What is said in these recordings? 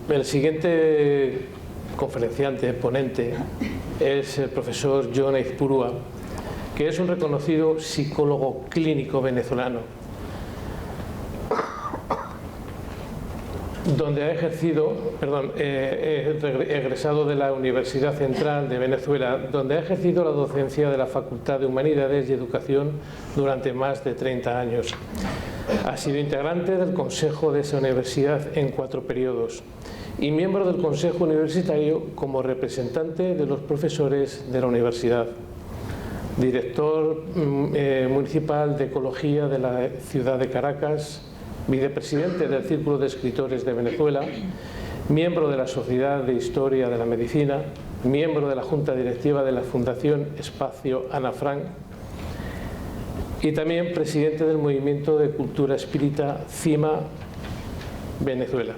El siguiente conferenciante, ponente, es el profesor Jon Aizpurua, que es un reconocido psicólogo clínico venezolano, donde ha ejercido, egresado de la Universidad Central de Venezuela, donde ha ejercido la docencia de la Facultad de Humanidades y Educación durante más de 30 años. Ha sido integrante del consejo de esa universidad en 4 periodos y miembro del consejo universitario como representante de los profesores de la universidad. Director municipal de Ecología de la ciudad de Caracas, vicepresidente del Círculo de Escritores de Venezuela, miembro de la Sociedad de Historia de la Medicina, miembro de la Junta Directiva de la Fundación Espacio Ana Frank y también presidente del Movimiento de Cultura Espírita CIMA Venezuela.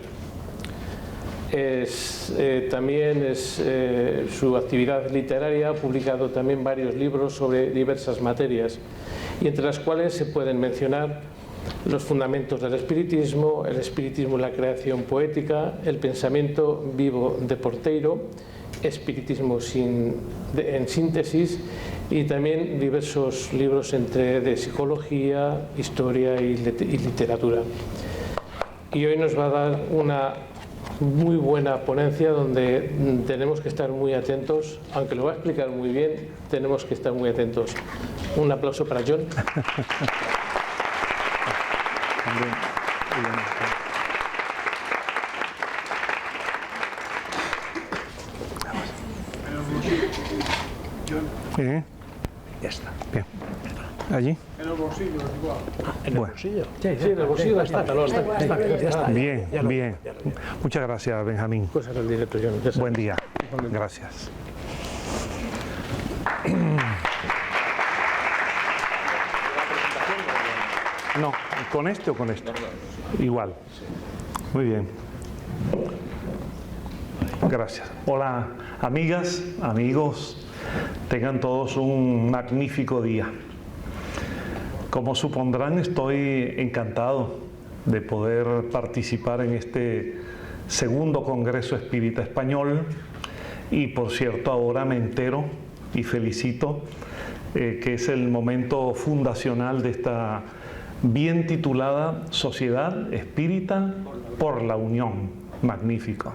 Su actividad literaria, ha publicado también varios libros sobre diversas materias, y entre las cuales se pueden mencionar Los fundamentos del espiritismo, El espiritismo y la creación poética, El pensamiento vivo de Porteiro, Espiritismo en síntesis, y también diversos libros de psicología, historia y literatura. Y hoy nos va a dar una muy buena ponencia donde tenemos que estar muy atentos, aunque lo va a explicar muy bien, tenemos que estar muy atentos. Un aplauso para Jon. Ya está. Bien. ¿Allí? En el bolsillo, igual. ¿En el bolsillo? Sí, en el bolsillo está. Bien, bien. Muchas gracias, Benjamín. Cosas del directo, Jon. Buen día. Gracias. No, ¿con este o con esto? Igual. Muy bien. Gracias. Hola, amigas, amigos. Tengan todos un magnífico día. Como supondrán, estoy encantado de poder participar en este segundo Congreso Espírita Español, y por cierto ahora me entero y felicito que es el momento fundacional de esta bien titulada Sociedad Espírita por la Unión. Magnífico.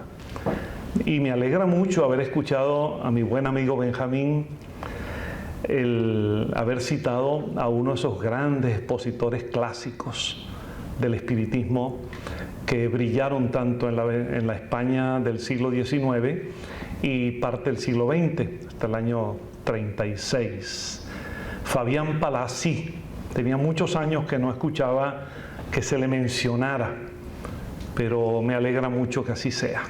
Y me alegra mucho haber escuchado a mi buen amigo Benjamín el haber citado a uno de esos grandes expositores clásicos del espiritismo que brillaron tanto en la España del siglo XIX y parte del siglo XX, hasta el año 36. Fabián Palazzi. Tenía muchos años que no escuchaba que se le mencionara, pero me alegra mucho que así sea,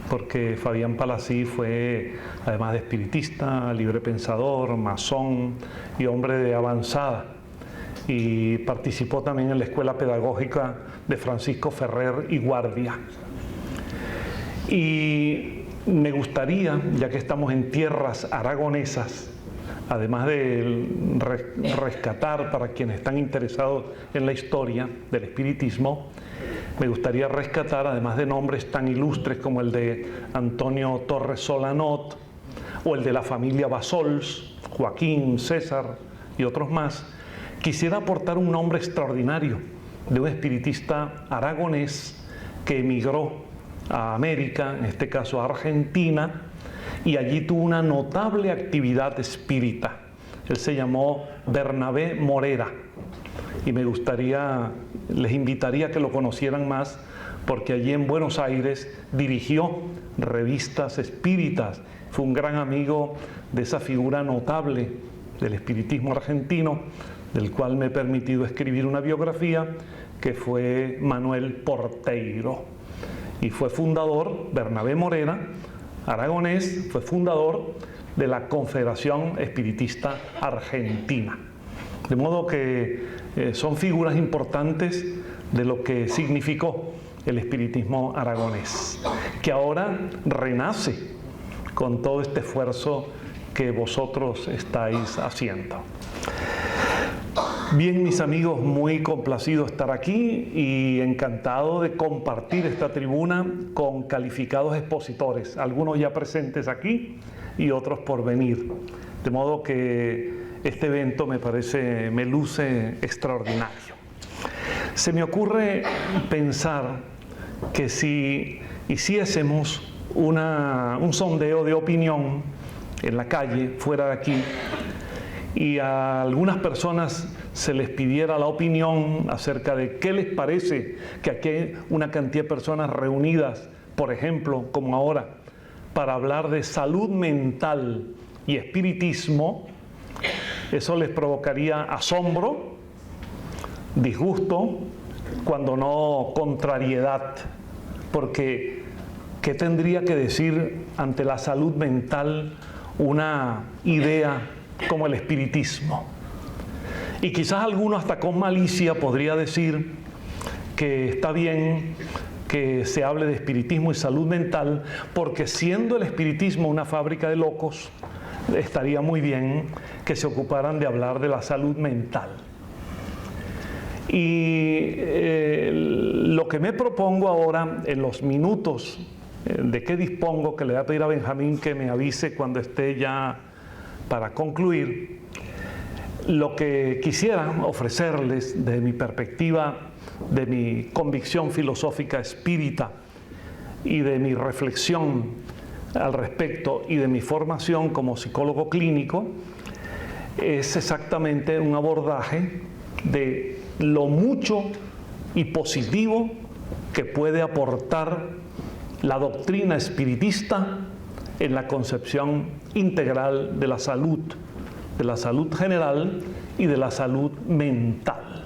porque Fabián Palazzi fue, además de espiritista, librepensador, masón y hombre de avanzada, y participó también en la Escuela Pedagógica de Francisco Ferrer y Guardia. Y me gustaría, ya que estamos en tierras aragonesas, además de rescatar para quienes están interesados en la historia del espiritismo, me gustaría rescatar, además de nombres tan ilustres como el de Antonio Torres Solanot o el de la familia Bassols, Joaquín, César y otros más, quisiera aportar un nombre extraordinario de un espiritista aragonés que emigró a América, en este caso a Argentina, y allí tuvo una notable actividad espírita. Él se llamó Bernabé Morera, y les invitaría a que lo conocieran más, porque allí en Buenos Aires dirigió revistas espíritas, fue un gran amigo de esa figura notable del espiritismo argentino, del cual me he permitido escribir una biografía, que fue Manuel Porteiro, y fue fundador, Bernabé Morera, aragonés, fue fundador de la Confederación Espiritista Argentina. De modo que son figuras importantes de lo que significó el espiritismo aragonés, que ahora renace con todo este esfuerzo que vosotros estáis haciendo. Bien, mis amigos, muy complacido estar aquí y encantado de compartir esta tribuna con calificados expositores, algunos ya presentes aquí y otros por venir. De modo que este evento me luce extraordinario. Se me ocurre pensar que si hiciésemos un sondeo de opinión en la calle, fuera de aquí, y a algunas personas se les pidiera la opinión acerca de qué les parece que aquí hay una cantidad de personas reunidas, por ejemplo, como ahora, para hablar de salud mental y espiritismo, eso les provocaría asombro, disgusto, cuando no contrariedad, porque ¿qué tendría que decir ante la salud mental una idea como el espiritismo? Y quizás alguno hasta con malicia podría decir que está bien que se hable de espiritismo y salud mental, porque siendo el espiritismo una fábrica de locos, estaría muy bien que se ocuparan de hablar de la salud mental. Y lo que me propongo ahora, en los minutos de que dispongo, que le voy a pedir a Benjamín que me avise cuando esté ya para concluir, lo que quisiera ofrecerles de mi perspectiva, de mi convicción filosófica espírita y de mi reflexión al respecto y de mi formación como psicólogo clínico, es exactamente un abordaje de lo mucho y positivo que puede aportar la doctrina espiritista en la concepción integral de la salud general y de la salud mental.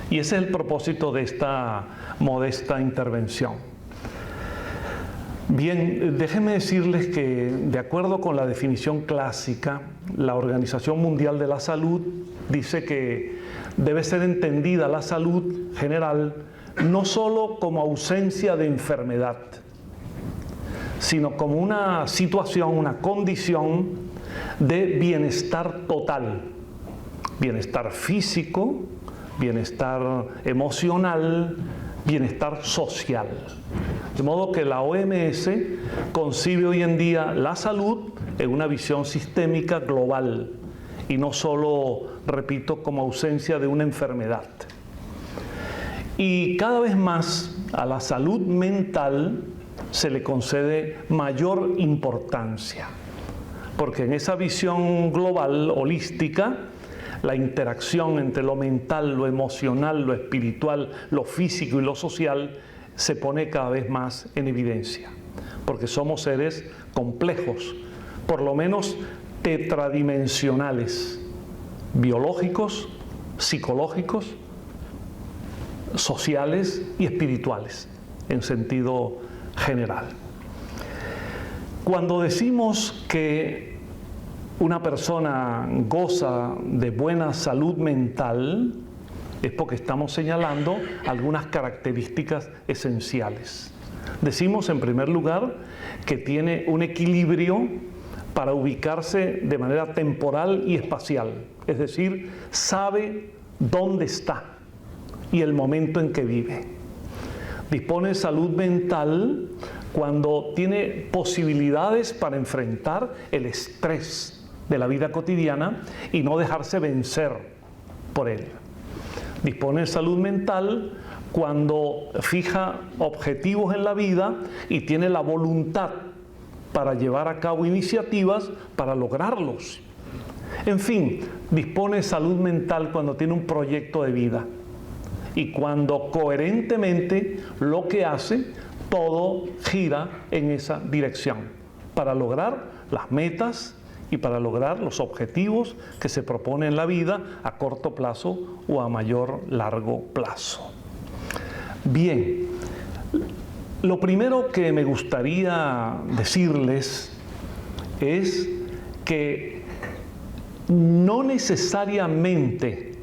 Y ese es el propósito de esta modesta intervención. Bien, déjenme decirles que, de acuerdo con la definición clásica, la Organización Mundial de la Salud dice que debe ser entendida la salud general no solo como ausencia de enfermedad, sino como una situación, una condición de bienestar total, bienestar físico, bienestar emocional, bienestar social. De modo que la OMS concibe hoy en día la salud en una visión sistémica global y no solo, repito, como ausencia de una enfermedad. Y cada vez más a la salud mental se le concede mayor importancia, porque en esa visión global, holística, la interacción entre lo mental, lo emocional, lo espiritual, lo físico y lo social se pone cada vez más en evidencia, porque somos seres complejos, por lo menos tetradimensionales, biológicos, psicológicos, sociales y espirituales, en sentido general. Cuando decimos que una persona goza de buena salud mental, es porque estamos señalando algunas características esenciales. Decimos, en primer lugar, que tiene un equilibrio para ubicarse de manera temporal y espacial, es decir, sabe dónde está y el momento en que vive. Dispone de salud mental cuando tiene posibilidades para enfrentar el estrés de la vida cotidiana y no dejarse vencer por él. Dispone de salud mental cuando fija objetivos en la vida y tiene la voluntad para llevar a cabo iniciativas para lograrlos. En fin, dispone de salud mental cuando tiene un proyecto de vida y cuando coherentemente lo que hace, todo gira en esa dirección para lograr las metas y para lograr los objetivos que se propone en la vida a corto plazo o a mayor largo plazo. Bien, lo primero que me gustaría decirles es que no necesariamente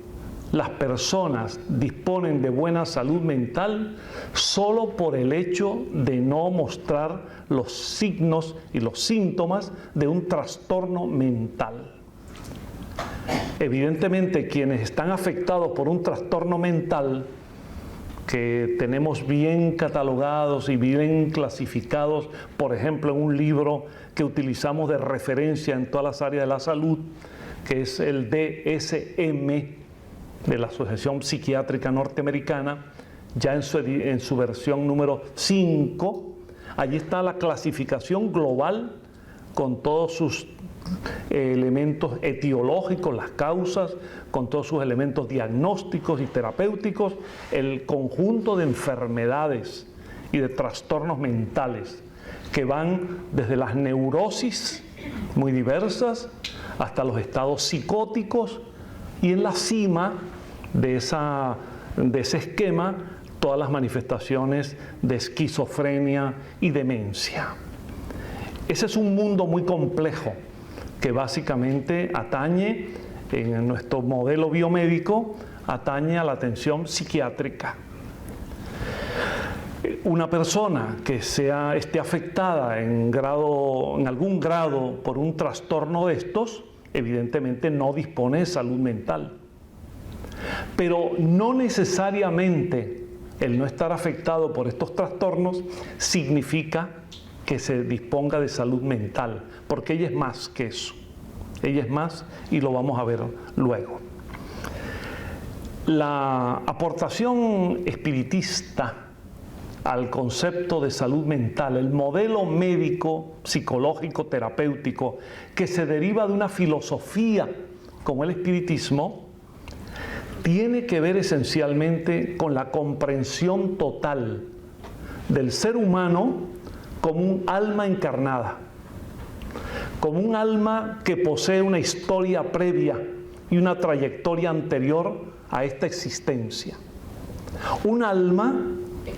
las personas disponen de buena salud mental solo por el hecho de no mostrar los signos y los síntomas de un trastorno mental. Evidentemente, quienes están afectados por un trastorno mental, que tenemos bien catalogados y bien clasificados, por ejemplo, en un libro que utilizamos de referencia en todas las áreas de la salud, que es el DSM de la Asociación Psiquiátrica Norteamericana, ya en su versión número 5, allí está la clasificación global con todos sus elementos etiológicos, las causas, con todos sus elementos diagnósticos y terapéuticos, el conjunto de enfermedades y de trastornos mentales que van desde las neurosis muy diversas hasta los estados psicóticos, y en la cima de ese esquema todas las manifestaciones de esquizofrenia y demencia. Ese es un mundo muy complejo que básicamente atañe, en nuestro modelo biomédico, atañe a la atención psiquiátrica. Una persona que esté afectada en algún grado por un trastorno de estos, evidentemente no dispone de salud mental. Pero no necesariamente el no estar afectado por estos trastornos significa que se disponga de salud mental, porque ella es más que eso. Ella es más, y lo vamos a ver luego. La aportación espiritista al concepto de salud mental, el modelo médico, psicológico, terapéutico, que se deriva de una filosofía como el espiritismo, tiene que ver esencialmente con la comprensión total del ser humano como un alma encarnada, como un alma que posee una historia previa y una trayectoria anterior a esta existencia. Un alma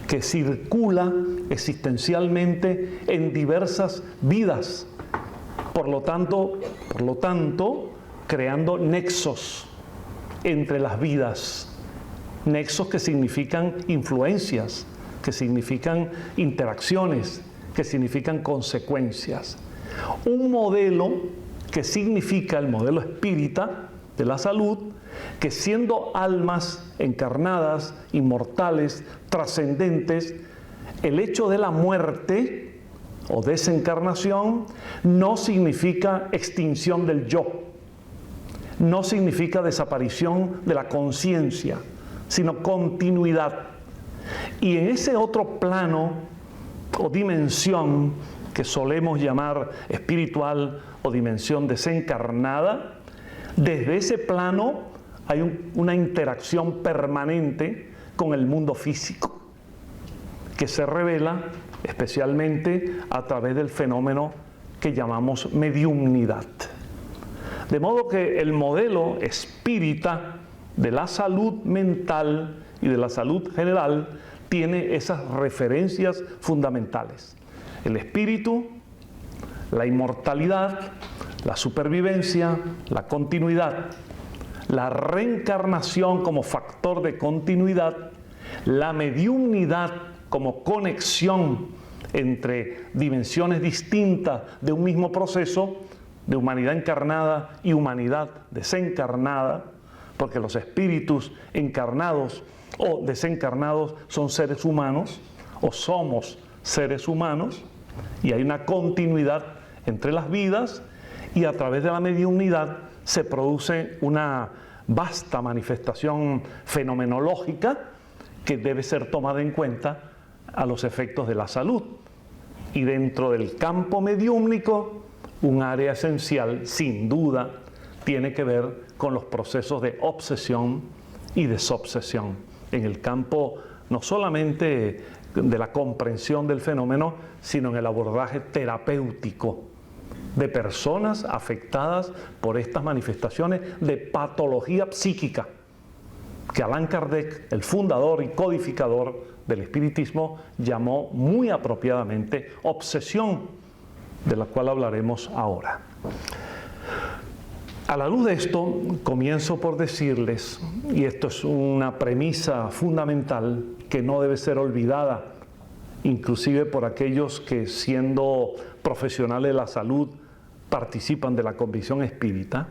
que circula existencialmente en diversas vidas, por lo tanto, creando nexos entre las vidas, nexos que significan influencias, que significan interacciones, que significan consecuencias. Un modelo que significa el modelo espírita de la salud, que siendo almas encarnadas, inmortales, trascendentes, el hecho de la muerte o desencarnación no significa extinción del yo, no significa desaparición de la conciencia, sino continuidad. Y en ese otro plano o dimensión que solemos llamar espiritual o dimensión desencarnada, desde ese plano hay una interacción permanente con el mundo físico, que se revela especialmente a través del fenómeno que llamamos mediumnidad. De modo que el modelo espírita de la salud mental y de la salud general tiene esas referencias fundamentales: el espíritu, la inmortalidad, la supervivencia, la continuidad, la reencarnación como factor de continuidad, la mediumnidad como conexión entre dimensiones distintas de un mismo proceso, de humanidad encarnada y humanidad desencarnada, porque los espíritus encarnados o desencarnados son seres humanos, o somos seres humanos, y hay una continuidad entre las vidas, y a través de la mediumnidad se produce una vasta manifestación fenomenológica que debe ser tomada en cuenta a los efectos de la salud. Y dentro del campo mediúmnico, un área esencial, sin duda, tiene que ver con los procesos de obsesión y desobsesión. En el campo no solamente de la comprensión del fenómeno, sino en el abordaje terapéutico de personas afectadas por estas manifestaciones de patología psíquica, que Allan Kardec, el fundador y codificador del espiritismo, llamó muy apropiadamente obsesión, de la cual hablaremos ahora. A la luz de esto, comienzo por decirles, y esto es una premisa fundamental que no debe ser olvidada, inclusive por aquellos que, siendo profesionales de la salud, participan de la convicción espírita,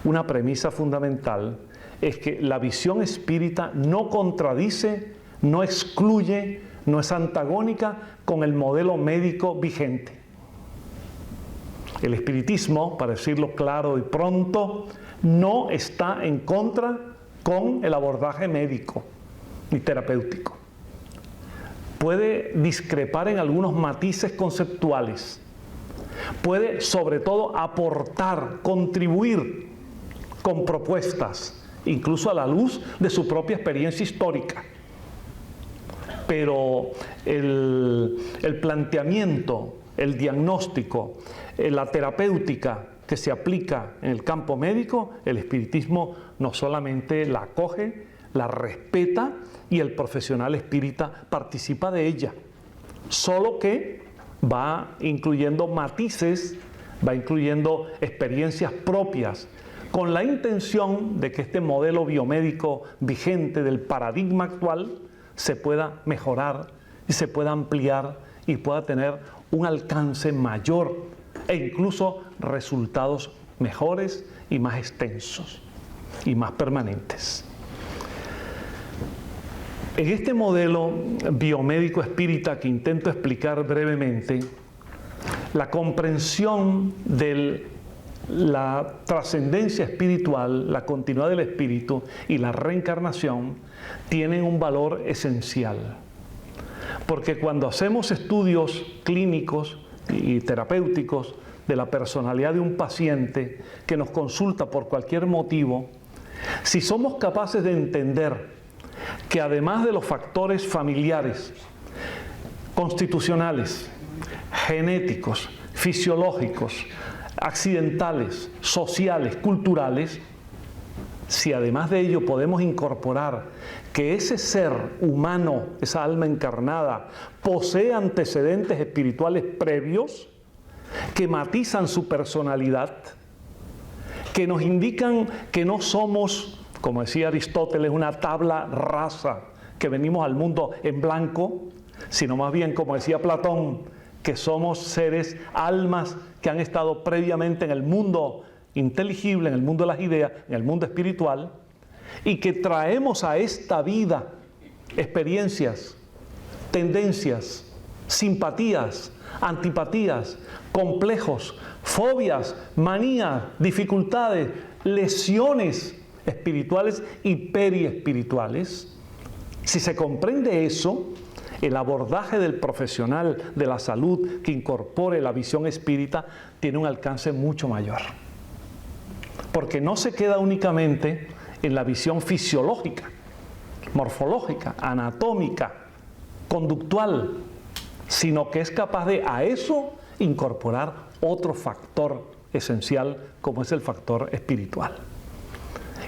una premisa fundamental es que la visión espírita no contradice, no excluye, no es antagónica con el modelo médico vigente. El espiritismo, para decirlo claro y pronto, no está en contra con el abordaje médico ni terapéutico. Puede discrepar en algunos matices conceptuales, puede sobre todo aportar, contribuir con propuestas, incluso a la luz de su propia experiencia histórica. Pero el planteamiento, el diagnóstico, la terapéutica que se aplica en el campo médico, el espiritismo no solamente la acoge, la respeta y el profesional espírita participa de ella, solo que va incluyendo matices, va incluyendo experiencias propias, con la intención de que este modelo biomédico vigente del paradigma actual se pueda mejorar y se pueda ampliar y pueda tener un alcance mayor e incluso resultados mejores y más extensos y más permanentes. En este modelo biomédico espírita que intento explicar brevemente, la comprensión de la trascendencia espiritual, la continuidad del espíritu y la reencarnación tienen un valor esencial. Porque cuando hacemos estudios clínicos y terapéuticos de la personalidad de un paciente que nos consulta por cualquier motivo, si somos capaces de entender que además de los factores familiares, constitucionales, genéticos, fisiológicos, accidentales, sociales, culturales, si además de ello podemos incorporar que ese ser humano, esa alma encarnada, posee antecedentes espirituales previos que matizan su personalidad, que nos indican que no somos, como decía Aristóteles, una tabla rasa que venimos al mundo en blanco, sino más bien, como decía Platón, que somos seres, almas que han estado previamente en el mundo inteligible, en el mundo de las ideas, en el mundo espiritual, y que traemos a esta vida experiencias, tendencias, simpatías, antipatías, complejos, fobias, manías, dificultades, lesiones espirituales y periespirituales. Si se comprende eso, el abordaje del profesional de la salud que incorpore la visión espírita tiene un alcance mucho mayor. Porque no se queda únicamente en la visión fisiológica, morfológica, anatómica, conductual, sino que es capaz de a eso incorporar otro factor esencial como es el factor espiritual.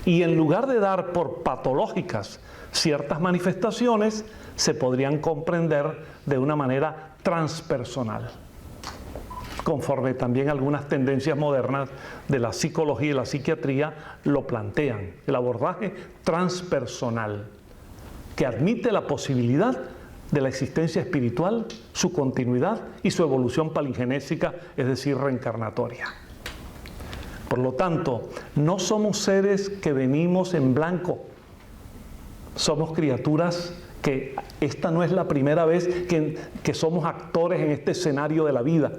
Y en lugar de dar por patológicas ciertas manifestaciones, se podrían comprender de una manera transpersonal, conforme también algunas tendencias modernas de la psicología y la psiquiatría lo plantean, el abordaje transpersonal, que admite la posibilidad de la existencia espiritual, su continuidad y su evolución palingenésica, es decir, reencarnatoria. Por lo tanto, no somos seres que venimos en blanco, somos criaturas que esta no es la primera vez que somos actores en este escenario de la vida.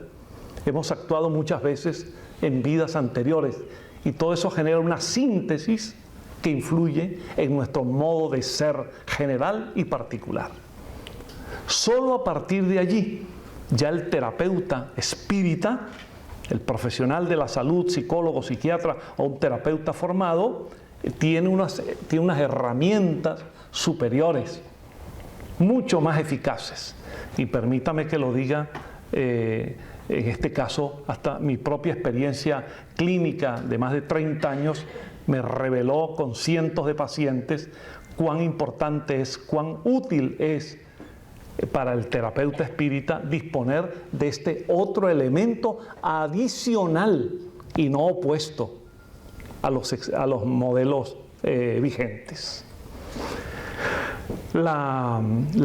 Hemos actuado muchas veces en vidas anteriores y todo eso genera una síntesis que influye en nuestro modo de ser general y particular. Solo a partir de allí, ya el terapeuta espírita, el profesional de la salud, psicólogo, psiquiatra o un terapeuta formado, tiene unas herramientas superiores, mucho más eficaces. Y permítame que lo diga, en este caso, hasta mi propia experiencia clínica de más de 30 años me reveló con cientos de pacientes cuán importante es, cuán útil es para el terapeuta espírita disponer de este otro elemento adicional y no opuesto a los modelos vigentes. La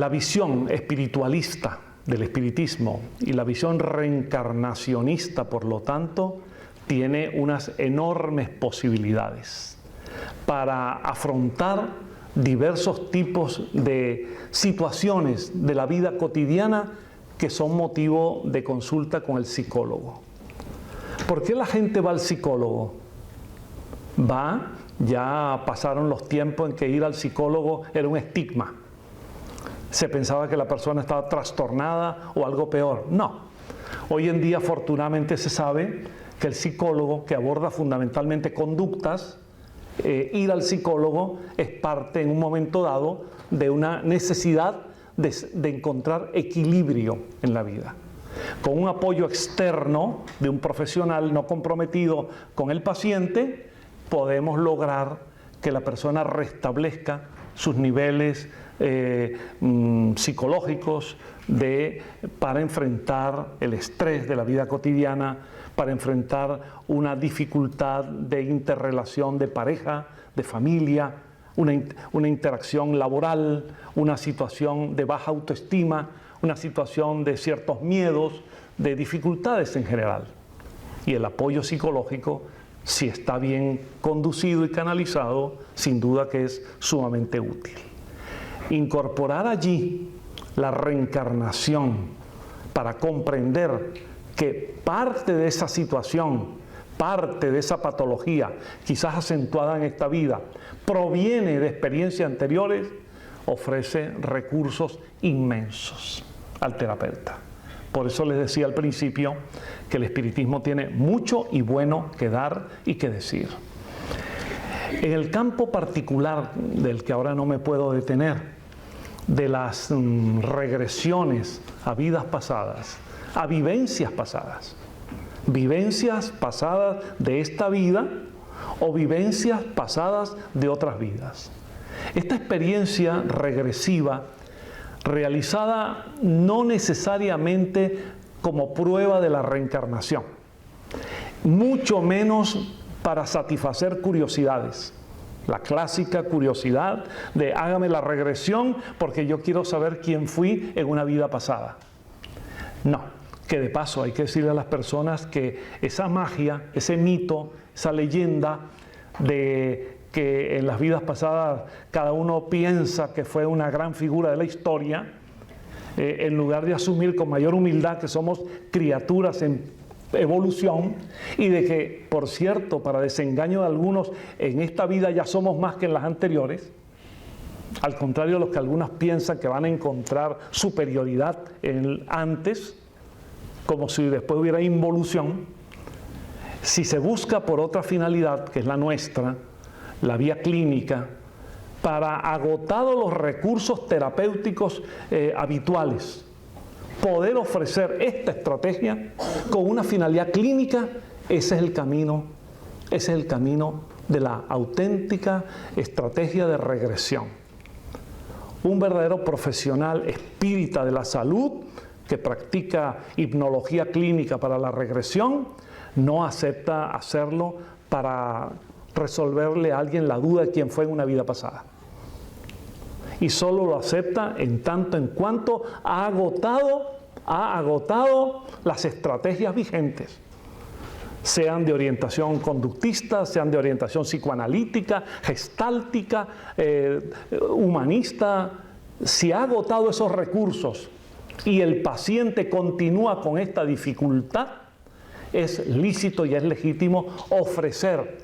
visión espiritualista del espiritismo y la visión reencarnacionista, por lo tanto, tiene unas enormes posibilidades para afrontar diversos tipos de situaciones de la vida cotidiana que son motivo de consulta con el psicólogo. ¿Por qué la gente va al psicólogo? Ya pasaron los tiempos en que ir al psicólogo era un estigma. Se pensaba que la persona estaba trastornada o algo peor. No. Hoy en día, afortunadamente, se sabe que el psicólogo, que aborda fundamentalmente conductas, ir al psicólogo es parte, en un momento dado, de una necesidad de encontrar equilibrio en la vida. Con un apoyo externo de un profesional no comprometido con el paciente, podemos lograr que la persona restablezca sus niveles psicológicos para enfrentar el estrés de la vida cotidiana, para enfrentar una dificultad de interrelación de pareja, de familia, una interacción laboral, una situación de baja autoestima, una situación de ciertos miedos, de dificultades en general. Y el apoyo psicológico, si está bien conducido y canalizado, sin duda que es sumamente útil. Incorporar allí la reencarnación para comprender que parte de esa situación, parte de esa patología, quizás acentuada en esta vida, proviene de experiencias anteriores, ofrece recursos inmensos al terapeuta. Por eso les decía al principio que el espiritismo tiene mucho y bueno que dar y que decir. En el campo particular del que ahora no me puedo detener, de las regresiones a vidas pasadas, a vivencias pasadas de esta vida o vivencias pasadas de otras vidas. Esta experiencia regresiva, realizada no necesariamente como prueba de la reencarnación, mucho menos para satisfacer curiosidades. La clásica curiosidad de hágame la regresión porque yo quiero saber quién fui en una vida pasada. No, que de paso hay que decirle a las personas que esa magia, ese mito, esa leyenda de que en las vidas pasadas cada uno piensa que fue una gran figura de la historia, en lugar de asumir con mayor humildad que somos criaturas en evolución y de que, por cierto, para desengaño de algunos, en esta vida ya somos más que en las anteriores, al contrario de los que algunos piensan que van a encontrar superioridad antes, como si después hubiera involución. Si se busca por otra finalidad, que es la nuestra, la vía clínica, para agotados los recursos terapéuticos habituales, poder ofrecer esta estrategia con una finalidad clínica, ese es el camino de la auténtica estrategia de regresión. Un verdadero profesional espírita de la salud que practica hipnología clínica para la regresión no acepta hacerlo para resolverle a alguien la duda de quién fue en una vida pasada. Y solo lo acepta en tanto en cuanto ha agotado las estrategias vigentes, sean de orientación conductista, sean de orientación psicoanalítica, gestáltica, humanista. Si ha agotado esos recursos y el paciente continúa con esta dificultad, es lícito y es legítimo ofrecer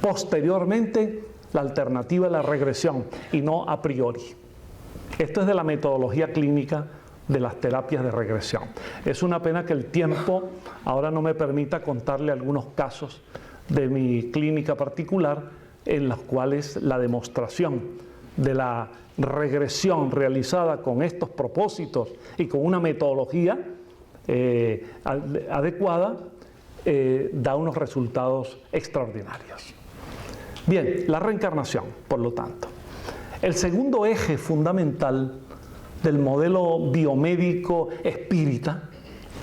posteriormente la alternativa de la regresión y no a priori. Esto es de la metodología clínica de las terapias de regresión. Es una pena que el tiempo ahora no me permita contarle algunos casos de mi clínica particular en los cuales la demostración de la regresión realizada con estos propósitos y con una metodología adecuada da unos resultados extraordinarios. Bien, la reencarnación, por lo tanto. El segundo eje fundamental del modelo biomédico espírita,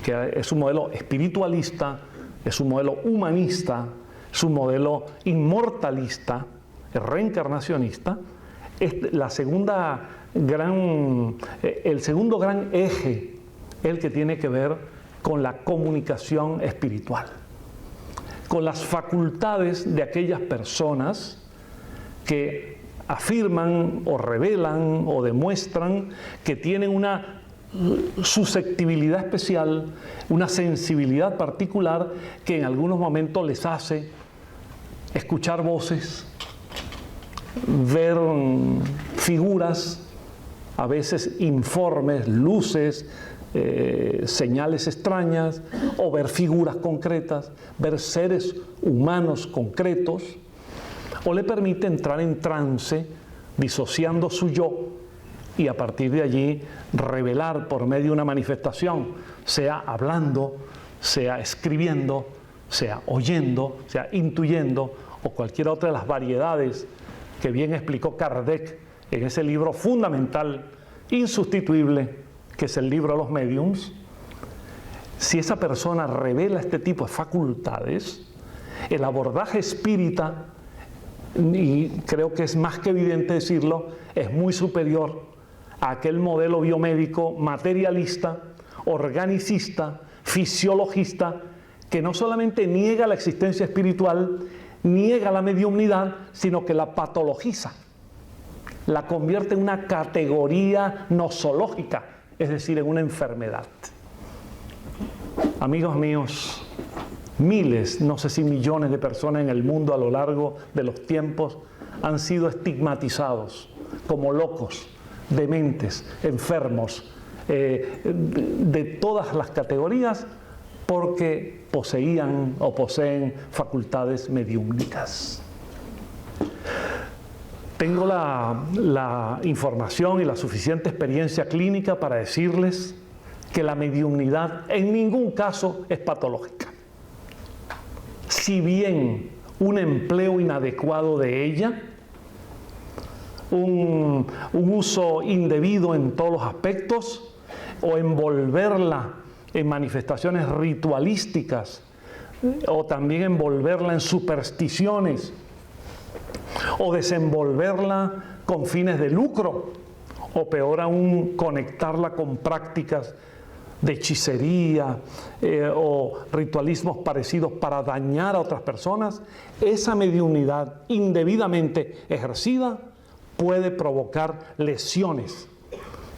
que es un modelo espiritualista, es un modelo humanista, es un modelo inmortalista, reencarnacionista, es el segundo gran eje, el que tiene que ver con la comunicación espiritual. con las facultades de aquellas personas que afirman o revelan o demuestran que tienen una susceptibilidad especial, una sensibilidad particular que en algunos momentos les hace escuchar voces, ver figuras, a veces informes, luces, señales extrañas, o ver figuras concretas, ver seres humanos concretos, o le permite entrar en trance, disociando su yo, y a partir de allí revelar por medio de una manifestación, sea hablando, sea escribiendo, sea oyendo, sea intuyendo, o cualquier otra de las variedades que bien explicó Kardec en ese libro fundamental, insustituible, que es el libro de los médiums. Si esa persona revela este tipo de facultades, el abordaje espírita, y creo que es más que evidente decirlo, es muy superior a aquel modelo biomédico materialista, organicista, fisiologista, que no solamente niega la existencia espiritual, niega la mediumnidad, sino que la patologiza, la convierte en una categoría nosológica, es decir, en una enfermedad. Amigos míos, miles, no sé si millones de personas en el mundo a lo largo de los tiempos han sido estigmatizados como locos, dementes, enfermos, de todas las categorías, porque poseían o poseen facultades mediúmnicas. Tengo la información y la suficiente experiencia clínica para decirles que la mediumnidad en ningún caso es patológica. Si bien un empleo inadecuado de ella, un uso indebido en todos los aspectos, o envolverla en manifestaciones ritualísticas, o también envolverla en supersticiones, o desenvolverla con fines de lucro, o peor aún, conectarla con prácticas de hechicería o ritualismos parecidos para dañar a otras personas, esa mediunidad indebidamente ejercida puede provocar lesiones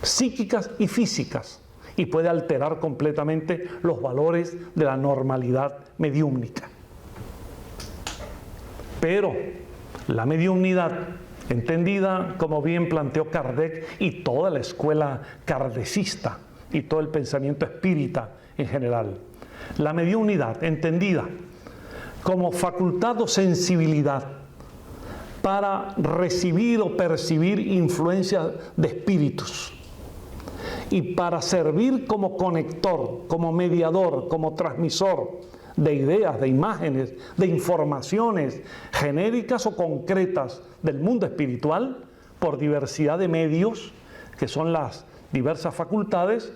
psíquicas y físicas y puede alterar completamente los valores de la normalidad mediúmnica. Pero la mediunidad, entendida como bien planteó Kardec y toda la escuela kardecista y todo el pensamiento espírita en general, la mediunidad entendida como facultad o sensibilidad para recibir o percibir influencias de espíritus y para servir como conector, como mediador, como transmisor de ideas, de imágenes, de informaciones genéricas o concretas del mundo espiritual por diversidad de medios, que son las diversas facultades,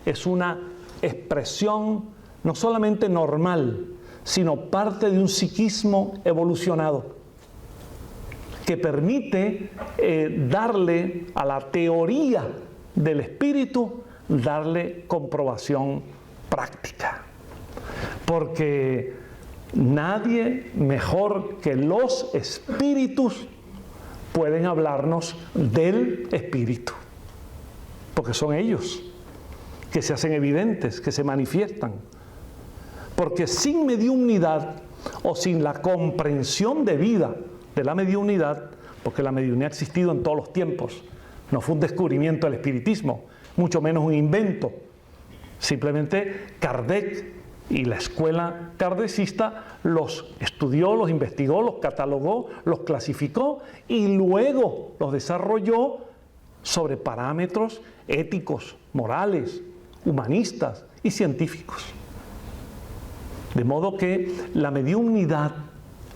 es una expresión no solamente normal, sino parte de un psiquismo evolucionado que permite darle a la teoría del espíritu, darle comprobación práctica. Porque nadie mejor que los espíritus pueden hablarnos del espíritu, porque son ellos que se hacen evidentes, que se manifiestan. Porque sin mediunidad o sin la comprensión debida de la mediunidad, porque la mediunidad ha existido en todos los tiempos, no fue un descubrimiento del espiritismo, mucho menos un invento. Simplemente Kardec y la escuela kardecista los estudió, los investigó, los catalogó, los clasificó y luego los desarrolló sobre parámetros éticos, morales, humanistas y científicos. De modo que la mediunidad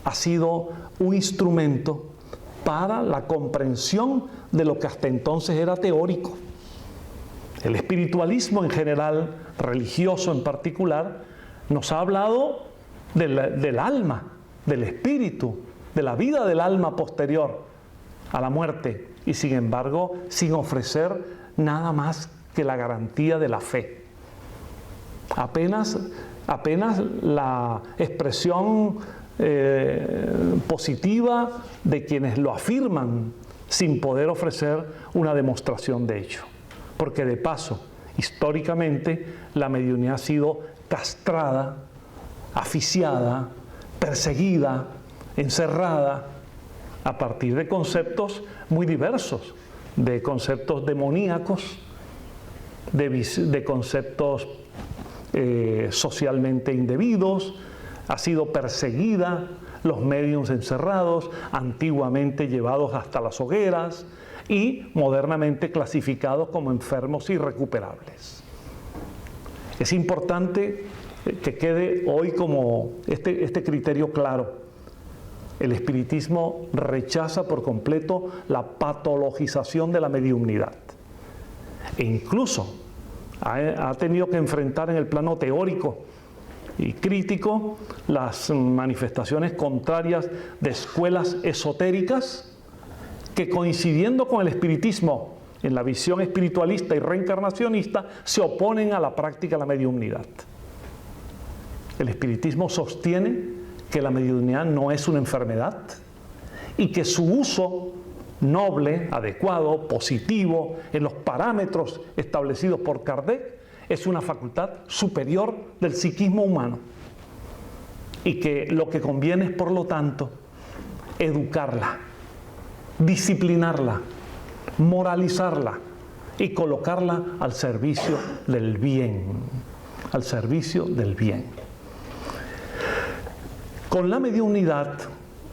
ha sido un instrumento para la comprensión de lo que hasta entonces era teórico. El espiritualismo en general, religioso en particular, nos ha hablado del alma, del espíritu, de la vida del alma posterior a la muerte, y sin embargo, sin ofrecer nada más que la garantía de la fe. Apenas apenas la expresión positiva de quienes lo afirman sin poder ofrecer una demostración de ello. Porque de paso, históricamente, la mediunidad ha sido castrada, asfixiada, perseguida, encerrada, a partir de conceptos muy diversos, de conceptos demoníacos, de conceptos socialmente indebidos. Ha sido perseguida, los médiums encerrados, antiguamente llevados hasta las hogueras y modernamente clasificados como enfermos irrecuperables. Es importante que quede hoy como este criterio claro. El espiritismo rechaza por completo la patologización de la mediumnidad. E incluso ha tenido que enfrentar en el plano teórico y crítico las manifestaciones contrarias de escuelas esotéricas que, coincidiendo con el espiritismo en la visión espiritualista y reencarnacionista, se oponen a la práctica de la mediumnidad. El espiritismo sostiene que la mediunidad no es una enfermedad y que su uso noble, adecuado, positivo, en los parámetros establecidos por Kardec, es una facultad superior del psiquismo humano y que lo que conviene es, por lo tanto, educarla, disciplinarla, moralizarla y colocarla al servicio del bien, al servicio del bien. Con la mediunidad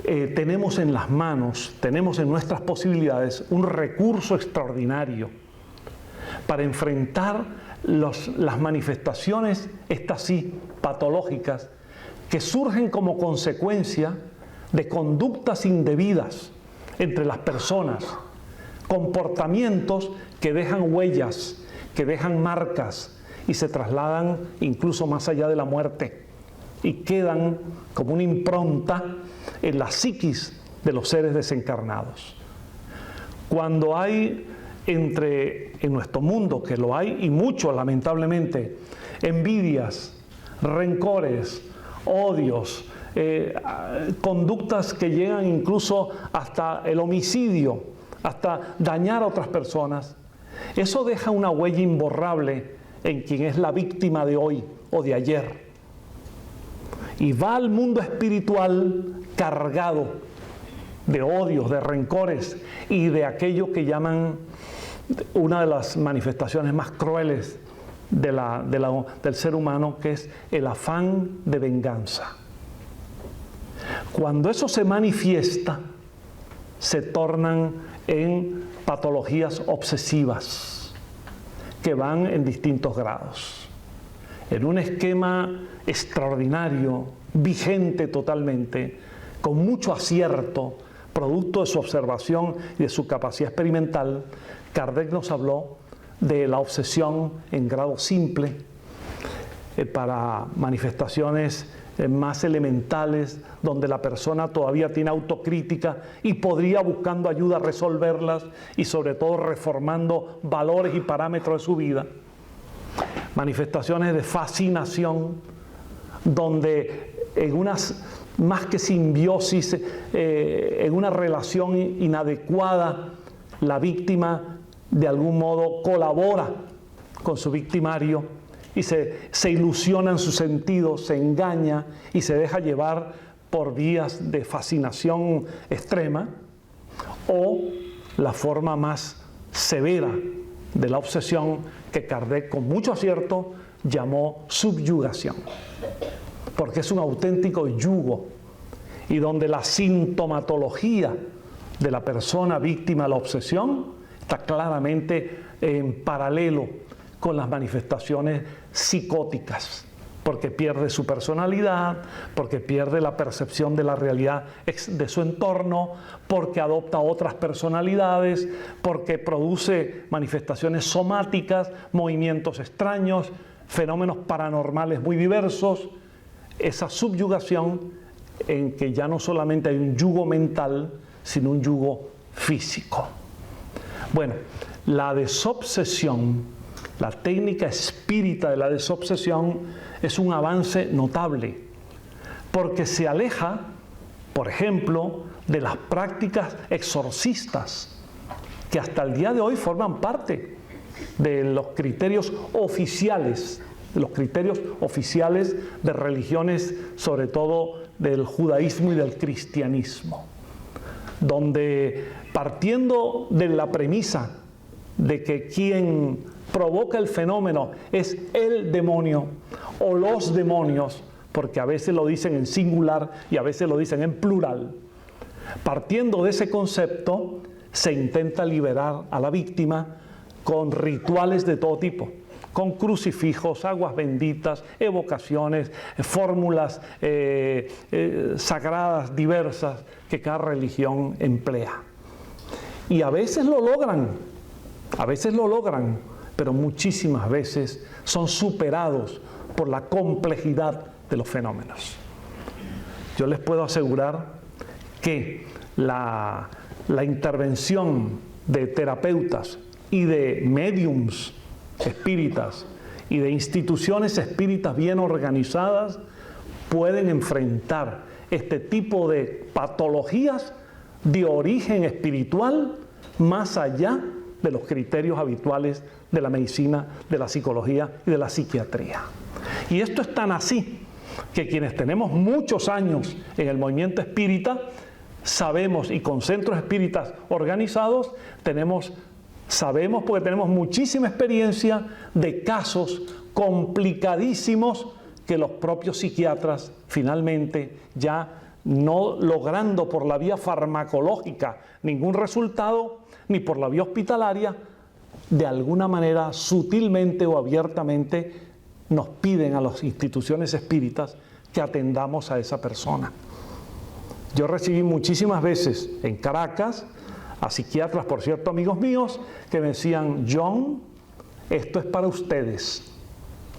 tenemos en las manos, tenemos en nuestras posibilidades un recurso extraordinario para enfrentar las manifestaciones, estas sí, patológicas, que surgen como consecuencia de conductas indebidas entre las personas, comportamientos que dejan huellas, que dejan marcas y se trasladan incluso más allá de la muerte y quedan como una impronta en la psiquis de los seres desencarnados. Cuando hay en nuestro mundo, que lo hay y mucho lamentablemente, envidias, rencores, odios, conductas que llegan incluso hasta el homicidio, hasta dañar a otras personas, eso deja una huella imborrable en quien es la víctima de hoy o de ayer. Y va al mundo espiritual cargado de odios, de rencores y de aquello que llaman una de las manifestaciones más crueles del ser humano, que es el afán de venganza. Cuando eso se manifiesta, se tornan en patologías obsesivas que van en distintos grados. En un esquema extraordinario, vigente totalmente, con mucho acierto, producto de su observación y de su capacidad experimental, Kardec nos habló de la obsesión en grado simple para manifestaciones más elementales, donde la persona todavía tiene autocrítica y podría, buscando ayuda, resolverlas y sobre todo reformando valores y parámetros de su vida. Manifestaciones de fascinación, donde en unas más que simbiosis, en una relación inadecuada, la víctima de algún modo colabora con su victimario y se ilusiona en sus sentidos, se engaña y se deja llevar por vías de fascinación extrema, o la forma más severa de la obsesión que Kardec, con mucho acierto, llamó subyugación, porque es un auténtico yugo y donde la sintomatología de la persona víctima de la obsesión está claramente en paralelo con las manifestaciones psicóticas, porque pierde su personalidad, porque pierde la percepción de la realidad de su entorno, porque adopta otras personalidades, porque produce manifestaciones somáticas, movimientos extraños, fenómenos paranormales muy diversos. Esa subyugación en que ya no solamente hay un yugo mental, sino un yugo físico. Bueno, la desobsesión, la técnica espírita de la desobsesión es un avance notable, porque se aleja, por ejemplo, de las prácticas exorcistas, que hasta el día de hoy forman parte de los criterios oficiales, de religiones, sobre todo del judaísmo y del cristianismo, donde, partiendo de la premisa de que quien provoca el fenómeno es el demonio o los demonios, porque a veces lo dicen en singular y a veces lo dicen en plural, partiendo de ese concepto, se intenta liberar a la víctima con rituales de todo tipo, con crucifijos, aguas benditas, evocaciones, fórmulas sagradas diversas que cada religión emplea. Y a veces lo logran, pero muchísimas veces son superados por la complejidad de los fenómenos. Yo les puedo asegurar que la intervención de terapeutas y de médiums espíritas y de instituciones espíritas bien organizadas pueden enfrentar este tipo de patologías de origen espiritual más allá de los criterios habituales de la medicina, de la psicología y de la psiquiatría. Y esto es tan así que quienes tenemos muchos años en el movimiento espírita sabemos, y con centros espíritas organizados sabemos, porque tenemos muchísima experiencia de casos complicadísimos que los propios psiquiatras finalmente, ya no logrando por la vía farmacológica ningún resultado, ni por la vía hospitalaria, de alguna manera sutilmente o abiertamente nos piden a las instituciones espíritas que atendamos a esa persona. Yo recibí muchísimas veces en Caracas a psiquiatras, por cierto, amigos míos, que me decían: John, esto es para ustedes,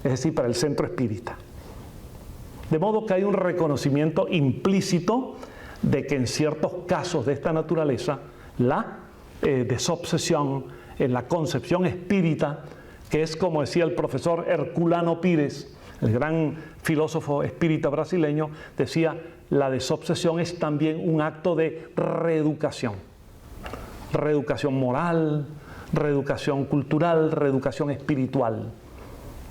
es decir, para el centro espírita. De modo que hay un reconocimiento implícito de que en ciertos casos de esta naturaleza, la desobsesión en la concepción espírita, que es, como decía el profesor Herculano Pires, el gran filósofo espírita brasileño, decía: la desobsesión es también un acto de reeducación. Reeducación moral, reeducación cultural, reeducación espiritual.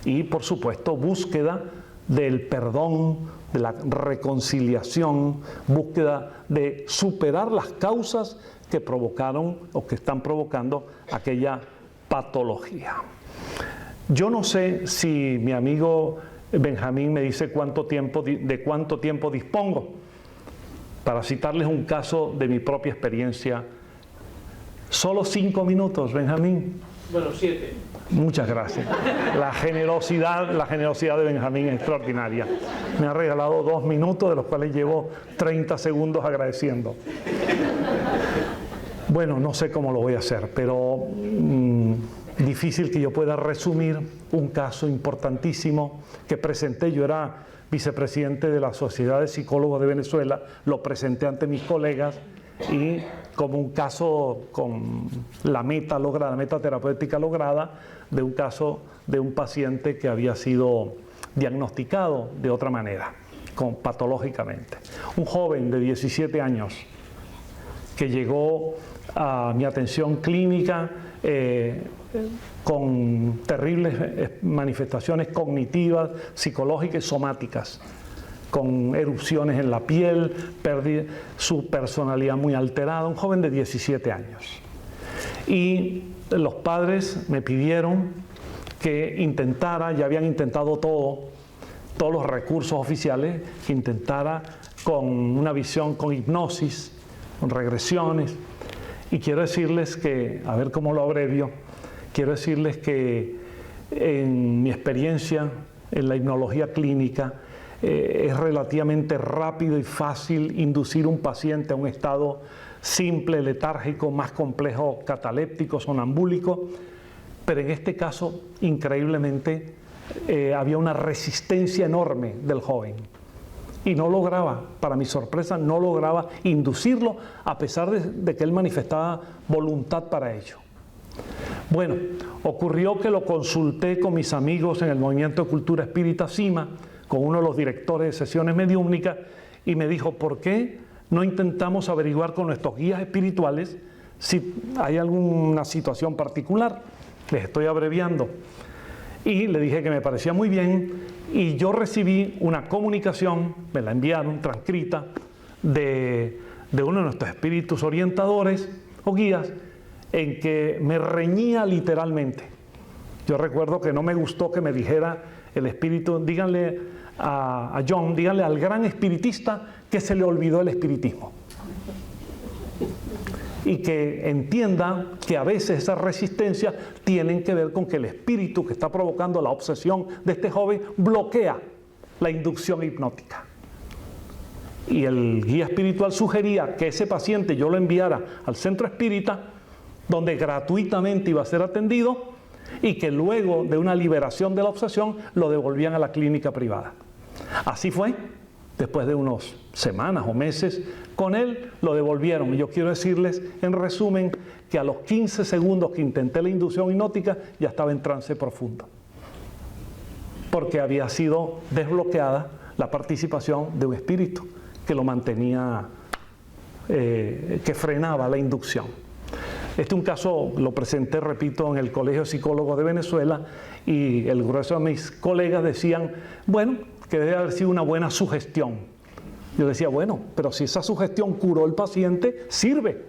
Y, por supuesto, búsqueda del perdón, de la reconciliación, búsqueda de superar las causas que provocaron o que están provocando aquella patología. Yo no sé si mi amigo Benjamín me dice de cuánto tiempo dispongo para citarles un caso de mi propia experiencia. Solo 5 minutos, Benjamín. Bueno, 7. Muchas gracias. La generosidad de Benjamín es extraordinaria. Me ha regalado 2 minutos, de los cuales llevo 30 segundos agradeciendo. Bueno, no sé cómo lo voy a hacer, pero difícil que yo pueda resumir un caso importantísimo que presenté. Yo era vicepresidente de la Sociedad de Psicólogos de Venezuela, lo presenté ante mis colegas y como un caso con la meta terapéutica lograda, de un caso de un paciente que había sido diagnosticado de otra manera, patológicamente. Un joven de 17 años que llegó a mi atención clínica con terribles manifestaciones cognitivas, psicológicas y somáticas, con erupciones en la piel, su personalidad muy alterada, un joven de 17 años. Y los padres me pidieron que intentara, ya habían intentado todos los recursos oficiales, que intentara con una visión, con hipnosis, con regresiones. Y quiero decirles que, a ver cómo lo abrevio, quiero decirles que en mi experiencia en la hipnología clínica, es relativamente rápido y fácil inducir un paciente a un estado simple, letárgico, más complejo, cataléptico, sonambúlico, pero en este caso, increíblemente, había una resistencia enorme del joven y no lograba, para mi sorpresa, no lograba inducirlo a pesar de que él manifestaba voluntad para ello. Bueno, Ocurrió que lo consulté con mis amigos en el Movimiento de Cultura Espírita CIMA, con uno de los directores de sesiones mediúmnicas, y me dijo, ¿por qué no intentamos averiguar con nuestros guías espirituales si hay alguna situación particular? Les estoy abreviando. Y le dije que me parecía muy bien, y yo recibí una comunicación, me la enviaron transcrita, de uno de nuestros espíritus orientadores o guías, en que me reñía literalmente. Yo recuerdo que no me gustó que me dijera el espíritu, díganle a John, díganle al gran espiritista que se le olvidó el espiritismo. Y que entienda que a veces esas resistencias tienen que ver con que el espíritu que está provocando la obsesión de este joven bloquea la inducción hipnótica. Y el guía espiritual sugería que ese paciente yo lo enviara al centro espírita, donde gratuitamente iba a ser atendido, y que luego de una liberación de la obsesión lo devolvían a la clínica privada. Así fue. Después de unas semanas o meses con él, lo devolvieron. Y yo quiero decirles, en resumen, que a los 15 segundos que intenté la inducción hipnótica, ya estaba en trance profundo. Porque había sido desbloqueada la participación de un espíritu que lo mantenía, que frenaba la inducción. Este es un caso, lo presenté, repito, en el Colegio de Psicólogos de Venezuela, y el grueso de mis colegas decían, bueno, que debe haber sido una buena sugestión. Yo decía, bueno, pero si esa sugestión curó al paciente, sirve.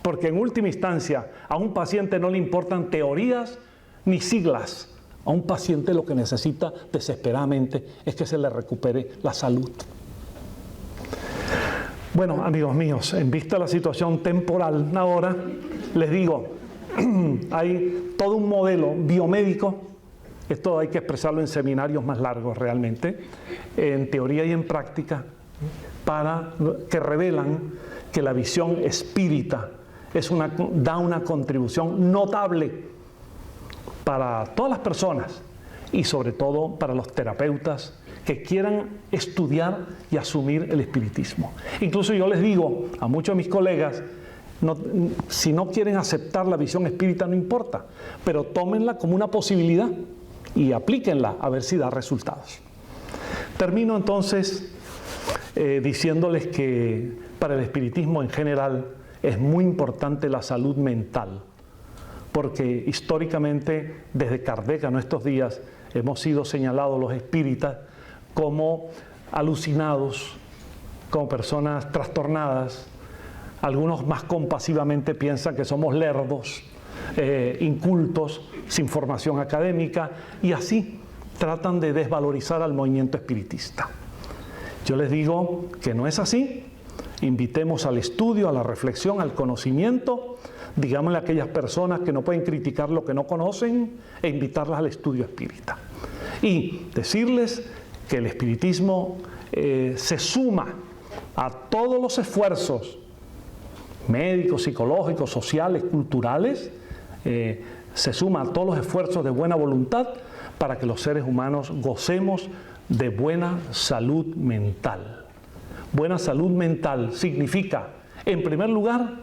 Porque en última instancia, a un paciente no le importan teorías ni siglas. A un paciente lo que necesita desesperadamente es que se le recupere la salud. Bueno, amigos míos, en vista de la situación temporal ahora, les digo, hay todo un modelo biomédico. Esto hay que expresarlo en seminarios más largos realmente, en teoría y en práctica, que revelan que la visión espírita da una contribución notable para todas las personas y sobre todo para los terapeutas que quieran estudiar y asumir el espiritismo. Incluso yo les digo a muchos de mis colegas, si no quieren aceptar la visión espírita no importa, pero tómenla como una posibilidad y aplíquenla a ver si da resultados. Termino entonces diciéndoles que para el espiritismo en general es muy importante la salud mental, porque históricamente desde Kardec a nuestros días hemos sido señalados los espíritas como alucinados, como personas trastornadas. Algunos más compasivamente piensan que somos lerdos, incultos, sin formación académica, y así tratan de desvalorizar al movimiento espiritista. Yo les digo que no es así. Invitemos al estudio, a la reflexión, al conocimiento. Digámosle a aquellas personas que no pueden criticar lo que no conocen e invitarlas al estudio espírita. Y decirles que el espiritismo se suma a todos los esfuerzos médicos, psicológicos, sociales, culturales, se suma a todos los esfuerzos de buena voluntad para que los seres humanos gocemos de buena salud mental. Buena salud mental significa, en primer lugar,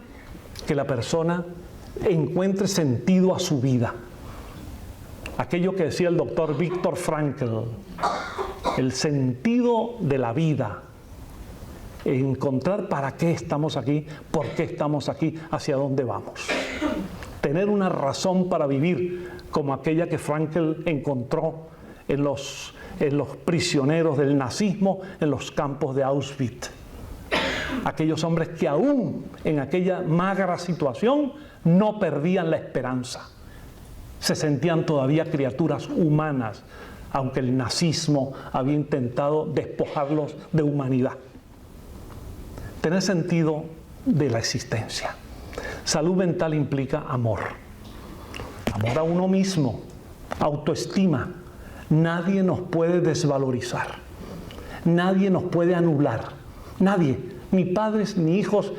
que la persona encuentre sentido a su vida. Aquello que decía el doctor Viktor Frankl, el sentido de la vida. Encontrar para qué estamos aquí, por qué estamos aquí, hacia dónde vamos. Tener una razón para vivir, como aquella que Frankl encontró en los prisioneros del nazismo en los campos de Auschwitz. Aquellos hombres que aún en aquella magra situación no perdían la esperanza. Se sentían todavía criaturas humanas, aunque el nazismo había intentado despojarlos de humanidad. Tener sentido de la existencia. Salud mental implica amor. Amor a uno mismo, autoestima. Nadie nos puede desvalorizar. Nadie nos puede anular. Nadie, ni padres, ni hijos,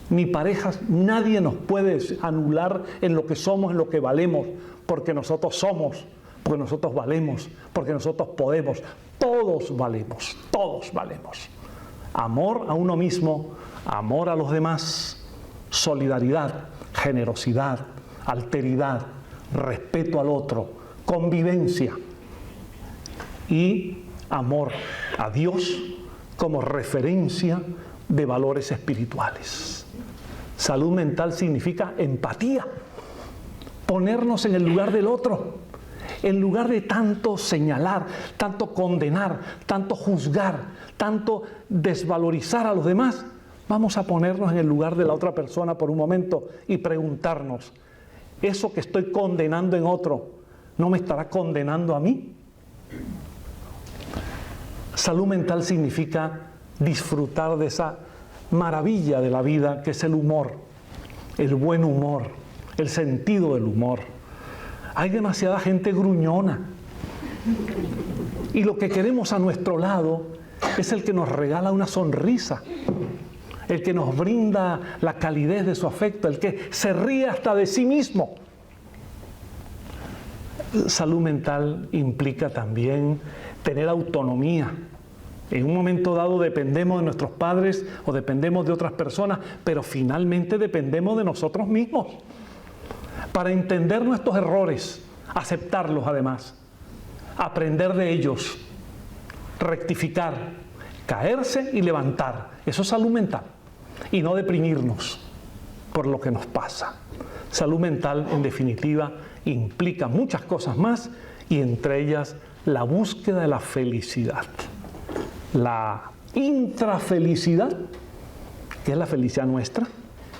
ni parejas, nadie nos puede anular en lo que somos, en lo que valemos, porque nosotros somos, porque nosotros valemos, porque nosotros podemos. Todos valemos, todos valemos. Amor a uno mismo, amor a los demás, solidaridad, generosidad, alteridad, respeto al otro, convivencia y amor a Dios como referencia de valores espirituales. Salud mental significa empatía, ponernos en el lugar del otro, en lugar de tanto señalar, tanto condenar, tanto juzgar, tanto desvalorizar a los demás. Vamos a ponernos en el lugar de la otra persona por un momento y preguntarnos, ¿eso que estoy condenando en otro no me estará condenando a mí? Salud mental significa disfrutar de esa maravilla de la vida que es el humor, el buen humor, el sentido del humor. Hay demasiada gente gruñona y lo que queremos a nuestro lado es el que nos regala una sonrisa, el que nos brinda la calidez de su afecto, el que se ríe hasta de sí mismo. Salud mental implica también tener autonomía. En un momento dado dependemos de nuestros padres o dependemos de otras personas, pero finalmente dependemos de nosotros mismos. Para entender nuestros errores, aceptarlos además, aprender de ellos, rectificar, caerse y levantar. Eso es salud mental. Y no deprimirnos por lo que nos pasa. Salud mental, en definitiva, implica muchas cosas más y entre ellas la búsqueda de la felicidad. La intrafelicidad, que es la felicidad nuestra,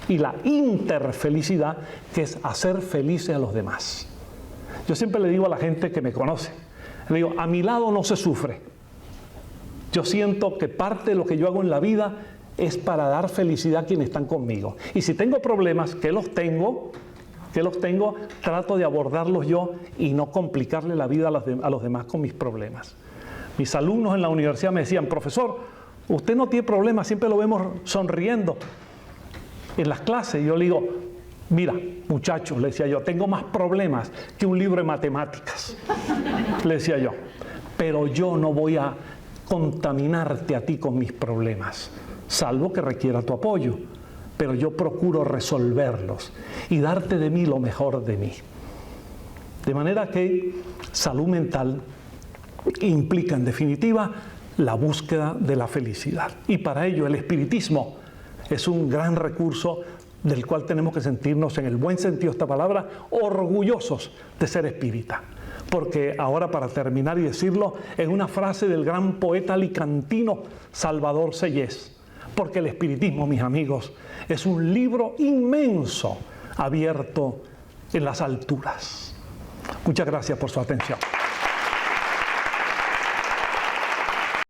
y la interfelicidad, que es hacer felices a los demás. Yo siempre le digo a la gente que me conoce, le digo, a mi lado no se sufre. Yo siento que parte de lo que yo hago en la vida es para dar felicidad a quienes están conmigo. Y si tengo problemas, que los tengo, trato de abordarlos yo y no complicarle la vida a los demás con mis problemas. Mis alumnos en la universidad me decían, profesor, usted no tiene problemas, siempre lo vemos sonriendo en las clases. Y yo le digo, mira, muchachos, le decía yo, tengo más problemas que un libro de matemáticas, le decía yo, pero yo no voy a contaminarte a ti con mis problemas, salvo que requiera tu apoyo, pero yo procuro resolverlos y darte de mí lo mejor de mí. De manera que salud mental implica en definitiva la búsqueda de la felicidad. Y para ello el espiritismo es un gran recurso del cual tenemos que sentirnos, en el buen sentido de esta palabra, orgullosos de ser espírita. Porque ahora, para terminar y decirlo, es una frase del gran poeta alicantino Salvador Sellés. Porque el espiritismo, mis amigos, es un libro inmenso abierto en las alturas. Muchas gracias por su atención.